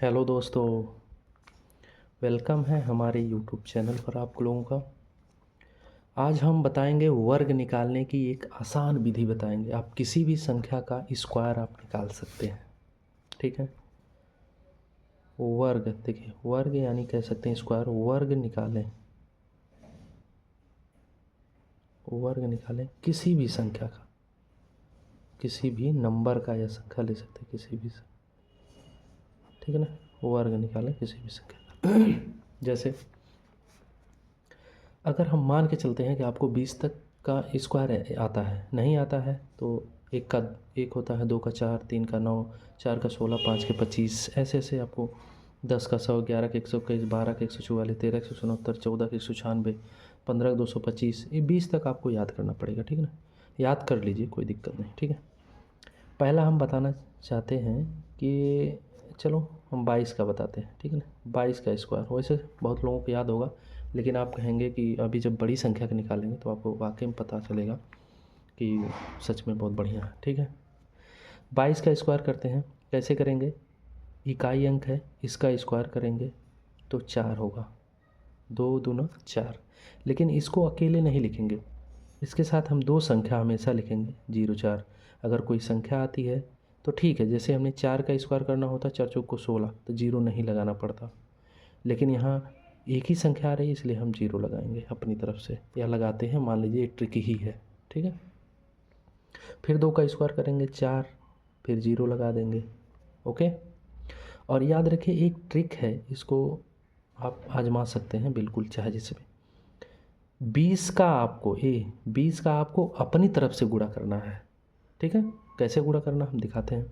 Hello दोस्तों, welcome है हमारे यूट्यूब चैनल पर आप लोगों का। आज हम बताएंगे वर्ग निकालने की एक आसान विधि बताएंगे। आप किसी भी संख्या का स्क्वायर आप निकाल सकते हैं, ठीक है। वर्ग, देखिए वर्ग यानी कह सकते हैं स्क्वायर। वर्ग निकालें, वर्ग निकालें किसी भी संख्या का, किसी भी नंबर का या संख्या ले सकते हैं, किसी भी, ठीक है ना। वर्ग निकालें किसी भी संख्या का। जैसे अगर हम मान के चलते हैं कि आपको 20 तक का स्क्वायर आता है, नहीं आता है तो एक का एक होता है, 2 का 4, 3 का 9, 4 का 16, 5 के 25, ऐसे ऐसे आपको 10 का 100, 11 का 121, 12 का 144, 13 का 169, 14 का 196, 15 का 225, ये 20 तक आपको याद करना पड़ेगा, ठीक है ना। याद कर लीजिए, कोई दिक्कत नहीं, ठीक है। पहला हम बताना चाहते हैं कि चलो हम 22 का बताते हैं, ठीक है ना। 22 का स्क्वायर वैसे बहुत लोगों को याद होगा, लेकिन आप कहेंगे कि अभी जब बड़ी संख्या का निकालेंगे तो आपको वाकई में पता चलेगा कि सच में बहुत बढ़िया है, ठीक है। 22 का स्क्वायर करते हैं, कैसे करेंगे। इकाई अंक है, इसका स्क्वायर करेंगे तो 4 होगा, 2 दूना 4। लेकिन इसको अकेले नहीं लिखेंगे, इसके साथ हम दो संख्या हमेशा लिखेंगे, 0 4। अगर कोई संख्या आती है तो ठीक है, जैसे हमने 4 का स्क्वायर करना होता 4 चौक को 16, तो 0 नहीं लगाना पड़ता। लेकिन यहाँ एक ही संख्या आ रही है इसलिए हम 0 लगाएंगे अपनी तरफ से, या लगाते हैं, मान लीजिए एक ट्रिक ही है, ठीक है। फिर 2 का स्क्वायर करेंगे 4, फिर 0 लगा देंगे, ओके। और याद रखिए एक ट्रिक है, इसको आप आजमा सकते हैं बिल्कुल चाहे जिससे भी। 20 का आपको अपनी तरफ से गुणा करना है, ठीक है। कैसे गुणा करना हम दिखाते हैं।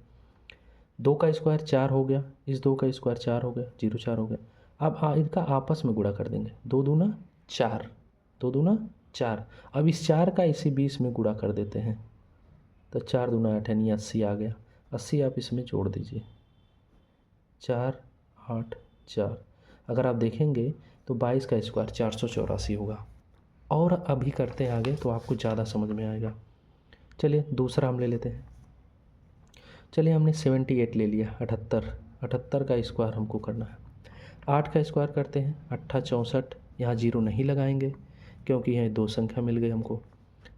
2 का स्क्वायर 4 हो गया, इस 2 का स्क्वायर 4 हो गया, 0 4 हो गया। अब इनका आपस में गुणा कर देंगे, 2 दूना 4, 2 दूना 4। अब इस 4 का इसी 20 में गुणा कर देते हैं, तो 4 दूना 8 यानी 80 आ गया। 80 आप इसमें जोड़ दीजिए, 4 8 4। अगर आप देखेंगे तो 22 का स्क्वायर 484 होगा। और अभी करते हैं आगे तो आपको ज़्यादा समझ में आएगा। चलिए दूसरा हम ले लेते हैं। चलिए हमने 78 ले लिया, 78, 78 का स्क्वायर हमको करना है। 8 का स्क्वायर करते हैं, 8 64, यहाँ 0 नहीं लगाएंगे क्योंकि यहाँ दो संख्या मिल गई हमको।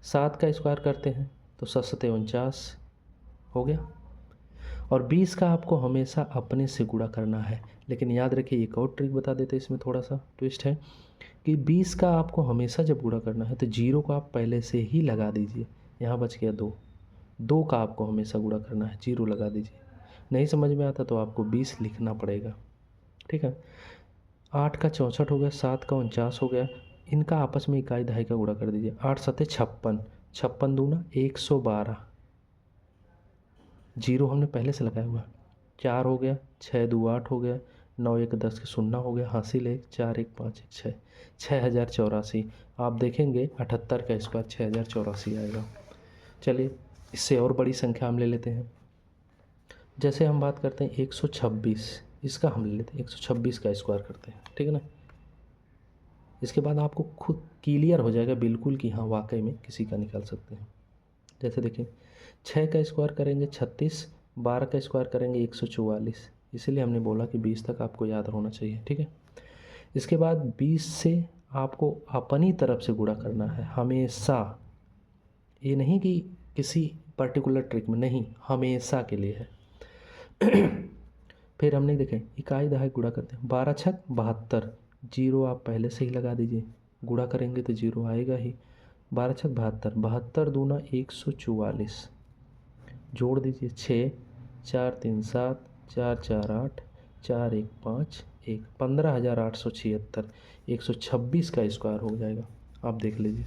7 का स्क्वायर करते हैं तो 7 7 49 हो गया। और 20 का आपको हमेशा अपने से गुणा करना है। लेकिन याद रखिए एक और ट्रिक बता देते हैं, इसमें थोड़ा सा ट्विस्ट है कि 20 का आपको हमेशा जब गुणा करना है तो 0 को आप पहले से ही लगा दीजिए। यहाँ बच गया 2, 2 का आपको हमेशा गुणा करना है, 0 लगा दीजिए। नहीं समझ में आता तो आपको 20 लिखना पड़ेगा, ठीक है। 8 का 64 हो गया, 7 का 49 हो गया। इनका आपस में इकाई दहाई का गुणा कर दीजिए। 8 7 56, 56 दूना 112, 0 हमने पहले से लगाया हुआ। 4 हो गया, 6 2 8 हो गया, 9 1 10 के 0 हो गया, हासिल 1, 4 1 5 1 6, 6084। आप देखेंगे 78 का स्क्वायर 6084 आएगा। चलिए इससे और बड़ी संख्या हम ले लेते हैं। जैसे हम बात करते हैं 126, इसका हम ले लेते हैं, 126 का स्क्वायर करते हैं, ठीक है ना। इसके बाद आपको खुद क्लियर हो जाएगा बिल्कुल कि हाँ वाकई में किसी का निकाल सकते हैं। जैसे देखिए 6 का स्क्वायर करेंगे 36, 12 का स्क्वायर करेंगे 144, इसीलिए हमने बोला कि 20 तक आपको याद होना चाहिए, ठीक है। इसके बाद 20 से आपको अपनी तरफ से गुणा करना है हमेशा, ये नहीं कि किसी पर्टिकुलर ट्रिक में, नहीं, हमेशा के लिए है। फिर हमने देखें इकाई दहाई गुणा करते हैं, 12 छक 72, 0 आप पहले से ही लगा दीजिए, गुणा करेंगे तो 0 आएगा ही। 12 छक 72, 72 दूना 144, जोड़ दीजिए 6, 4 3 7, 4 4 8, 4 1 5 1, 15876, 126 का स्क्वायर हो जाएगा। आप देख लीजिए।